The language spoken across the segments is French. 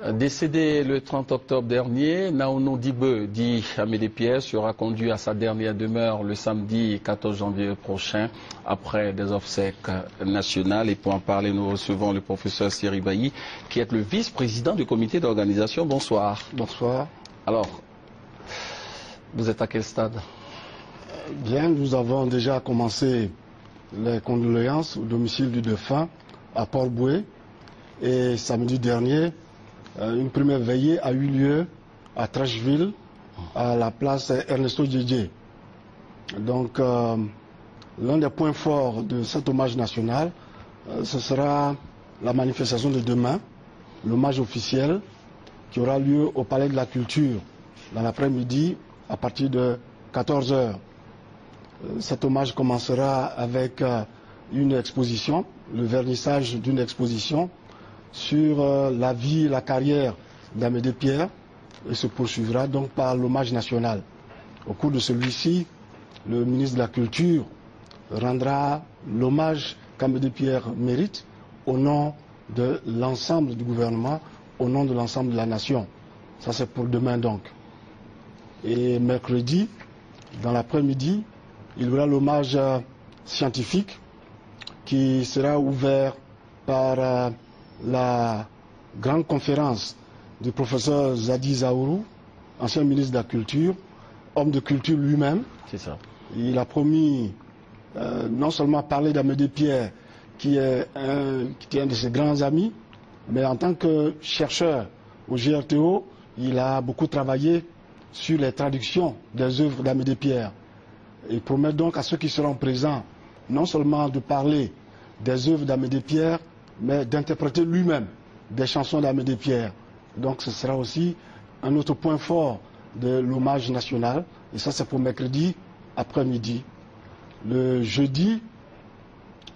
Décédé le 30 octobre dernier, Naounou Dibe, dit Amédée Pierre, sera conduit à sa dernière demeure le samedi 14 janvier prochain, après des obsèques nationales. Et pour en parler, nous recevons le professeur Siri Bailly, qui est le vice-président du comité d'organisation. Bonsoir. Bonsoir. Alors, vous êtes à quel stade? Bien, nous avons déjà commencé les condoléances au domicile du défunt à Port-Boué. Et samedi dernier, une première veillée a eu lieu à Trècheville, à la place Ernesto Djedje. Donc, l'un des points forts de cet hommage national, ce sera la manifestation de demain, l'hommage officiel qui aura lieu au Palais de la Culture dans l'après-midi à partir de 14 h. Cet hommage commencera avec une exposition, le vernissage d'une exposition sur la vie et la carrière d'Amédée Pierre et se poursuivra donc par l'hommage national. Au cours de celui-ci, le ministre de la Culture rendra l'hommage qu'Amédée Pierre mérite au nom de l'ensemble du gouvernement, au nom de l'ensemble de la nation. Ça c'est pour demain donc. Et mercredi, dans l'après-midi, il y aura l'hommage scientifique qui sera ouvert par la grande conférence du professeur Zadi Zaourou, ancien ministre de la Culture, homme de culture lui-même. C'est ça. Il a promis non seulement parler d'Amédée Pierre, qui est un de ses grands amis, mais en tant que chercheur au GRTO, il a beaucoup travaillé sur les traductions des œuvres d'Amédée Pierre. Il promet donc à ceux qui seront présents non seulement de parler des œuvres d'Amédée Pierre, mais d'interpréter lui-même des chansons d'Amédée Pierre. Donc ce sera aussi un autre point fort de l'hommage national. Et ça c'est pour mercredi après-midi. Le jeudi,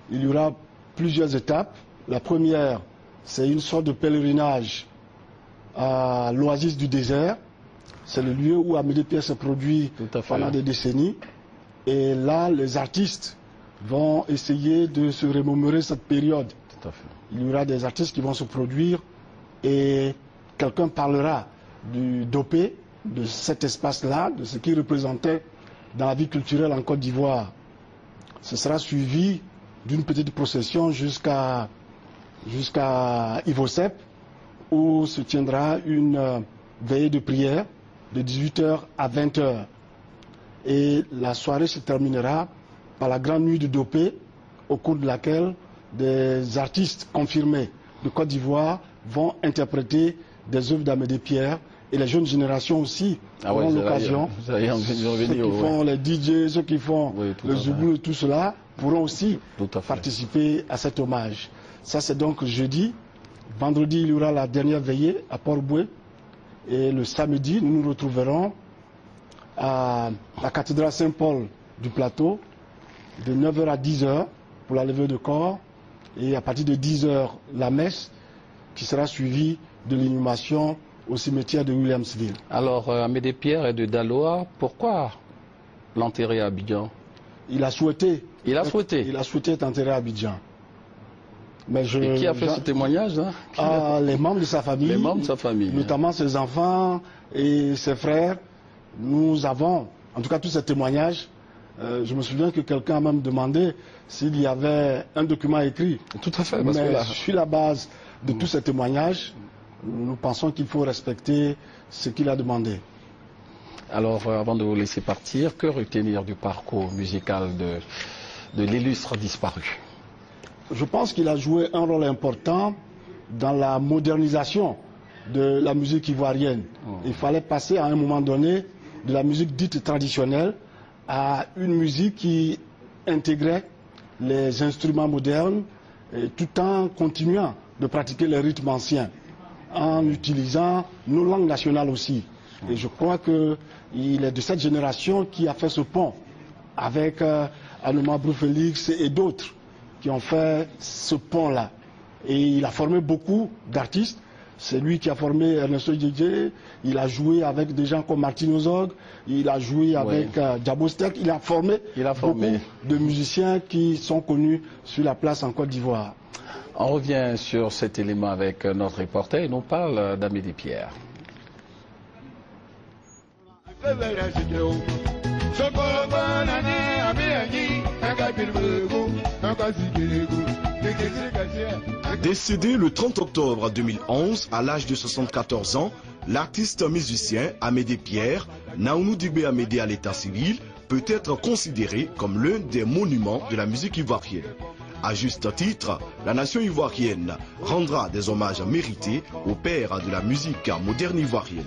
il y aura plusieurs étapes. La première, c'est une sorte de pèlerinage à l'oasis du désert. C'est le lieu où Amédée Pierre s'est produit pendant des décennies. Et là, les artistes vont essayer de se remémorer cette période. Il y aura des artistes qui vont se produire et quelqu'un parlera du dopé, de cet espace-là, de ce qu'il représentait dans la vie culturelle en Côte d'Ivoire. Ce sera suivi d'une petite procession jusqu'à Ivosep, où se tiendra une veillée de prière de 18 h à 20 h. Et la soirée se terminera par la grande nuit du dopé, au cours de laquelle des artistes confirmés de Côte d'Ivoire vont interpréter des œuvres d'Amédée Pierre et les jeunes générations aussi auront l'occasion. Ceux qui font les DJ, ceux qui font le Zouglou et tout cela pourront aussi participer à cet hommage. Ça c'est donc jeudi. Vendredi il y aura la dernière veillée à Port-Boué et le samedi nous nous retrouverons à la cathédrale Saint-Paul du Plateau de 9 h à 10 h pour la levée de corps. Et à partir de 10 h, la messe qui sera suivie de l'inhumation au cimetière de Williamsville. Alors, Amédée Pierre est de Daloa. Pourquoi l'enterrer à Abidjan? Il a souhaité. Il a souhaité. Il a souhaité être enterré à Abidjan. Mais et qui a fait ce témoignage les membres de sa famille. Les membres de sa famille. Notamment ses enfants et ses frères. Nous avons, en tout cas, tous ces témoignages. Je me souviens que quelqu'un a même demandé s'il y avait un document écrit. Tout à fait. Mais sur la base de tous ces témoignages, nous pensons qu'il faut respecter ce qu'il a demandé. Alors, avant de vous laisser partir, que retenir du parcours musical de l'illustre disparu? Je pense qu'il a joué un rôle important dans la modernisation de la musique ivoirienne. Il fallait passer à un moment donné de la musique dite traditionnelle à une musique qui intégrait les instruments modernes tout en continuant de pratiquer les rythmes anciens, en utilisant nos langues nationales aussi. Et je crois qu'il est de cette génération qui a fait ce pont avec Anouma Brou Félix et d'autres qui ont fait ce pont-là. Et il a formé beaucoup d'artistes. C'est lui qui a formé Ernesto Djedje, il a joué avec des gens comme Martin Ozog, il a joué avec Djabostek, il a formé beaucoup de musiciens qui sont connus sur la place en Côte d'Ivoire. On revient sur cet élément avec notre reporter et nous parle d'Amédée Pierre. Décédé le 30 octobre 2011 à l'âge de 74 ans, l'artiste musicien Amédée Pierre, Naounou Dibé Amédée à l'état civil, peut être considéré comme l'un des monuments de la musique ivoirienne. À juste titre, la nation ivoirienne rendra des hommages mérités au père de la musique moderne ivoirienne.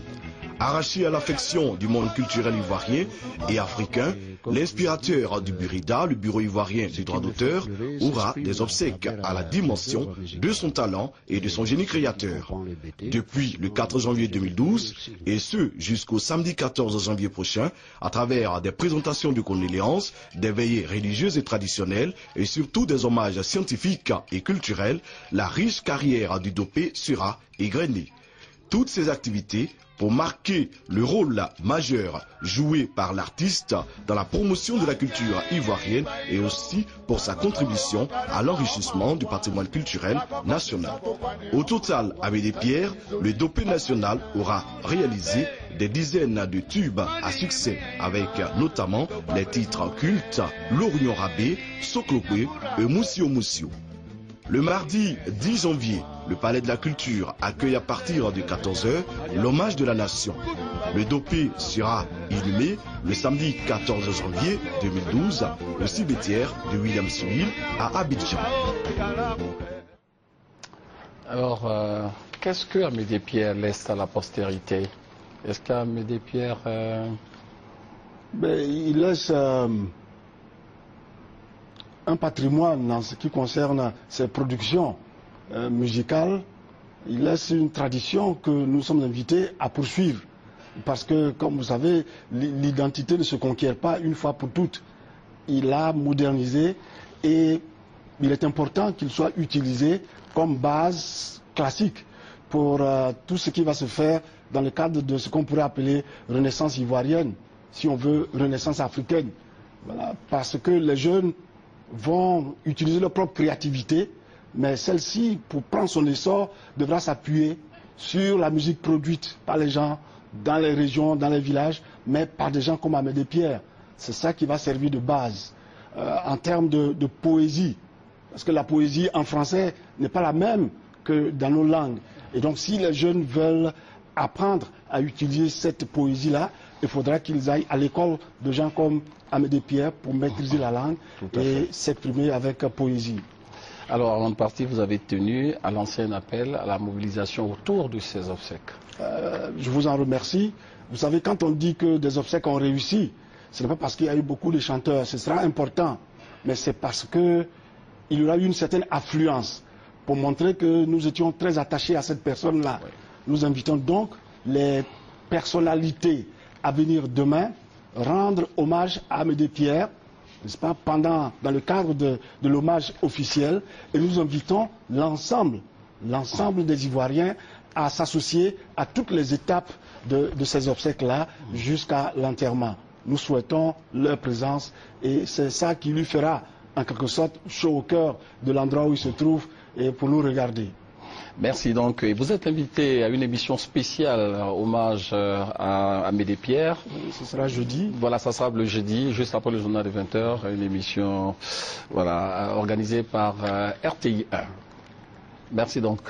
Arraché à l'affection du monde culturel ivoirien et africain, l'inspirateur du Burida, le bureau ivoirien du droit d'auteur, aura des obsèques à la dimension de son talent et de son génie créateur. Depuis le 4 janvier 2012, et ce jusqu'au samedi 14 janvier prochain, à travers des présentations de condoléances, des veillées religieuses et traditionnelles, et surtout des hommages scientifiques et culturels, la riche carrière du dopé sera égrenée. Toutes ces activités pour marquer le rôle majeur joué par l'artiste dans la promotion de la culture ivoirienne et aussi pour sa contribution à l'enrichissement du patrimoine culturel national. Au total, avec des pierres, le dopé national aura réalisé des dizaines de tubes à succès avec notamment les titres cultes L'Orion Rabé, Soklokwe et Moussio Moussio. Le mardi 10 janvier, le Palais de la Culture accueille à partir de 14 h l'hommage de la nation. Le dopé sera inhumé le samedi 14 janvier 2012 au cimetière de Williamsville à Abidjan. Alors, qu'est-ce que Amédée Pierre laisse à la postérité? Est-ce qu'Amédée Pierre... Il laisse un patrimoine en ce qui concerne ses productions musicales. Il laisse une tradition que nous sommes invités à poursuivre. Parce que, comme vous savez, l'identité ne se conquiert pas une fois pour toutes. Il a modernisé et il est important qu'il soit utilisé comme base classique pour tout ce qui va se faire dans le cadre de ce qu'on pourrait appeler renaissance ivoirienne, si on veut renaissance africaine. Voilà, parce que les jeunes vont utiliser leur propre créativité, mais celle-ci, pour prendre son essor, devra s'appuyer sur la musique produite par les gens dans les régions, dans les villages, mais par des gens comme Amédée Pierre. C'est ça qui va servir de base en termes de poésie, parce que la poésie en français n'est pas la même que dans nos langues. Et donc si les jeunes veulent apprendre à utiliser cette poésie-là, il faudra qu'ils aillent à l'école de gens comme Amédée Pierre pour maîtriser la langue et s'exprimer avec poésie. Alors, avant de partir, vous avez tenu à l'ancien appel à la mobilisation autour de ces obsèques. Je vous en remercie. Vous savez, quand on dit que des obsèques ont réussi, ce n'est pas parce qu'il y a eu beaucoup de chanteurs, ce sera important, mais c'est parce qu'il y aura eu une certaine affluence pour montrer que nous étions très attachés à cette personne-là. Oui. Nous invitons donc les personnalités à venir demain rendre hommage à Amédée Pierre, n'est-ce pas, dans le cadre de l'hommage officiel, et nous invitons l'ensemble des Ivoiriens à s'associer à toutes les étapes de ces obsèques-là jusqu'à l'enterrement. Nous souhaitons leur présence et c'est ça qui lui fera en quelque sorte chaud au cœur de l'endroit où il se trouve et pour nous regarder. Merci. Donc, vous êtes invité à une émission spéciale hommage à Amédée Pierre. Ce sera jeudi. Voilà, ça sera le jeudi, juste après le journal de 20 h, une émission organisée par RTI 1. Merci donc.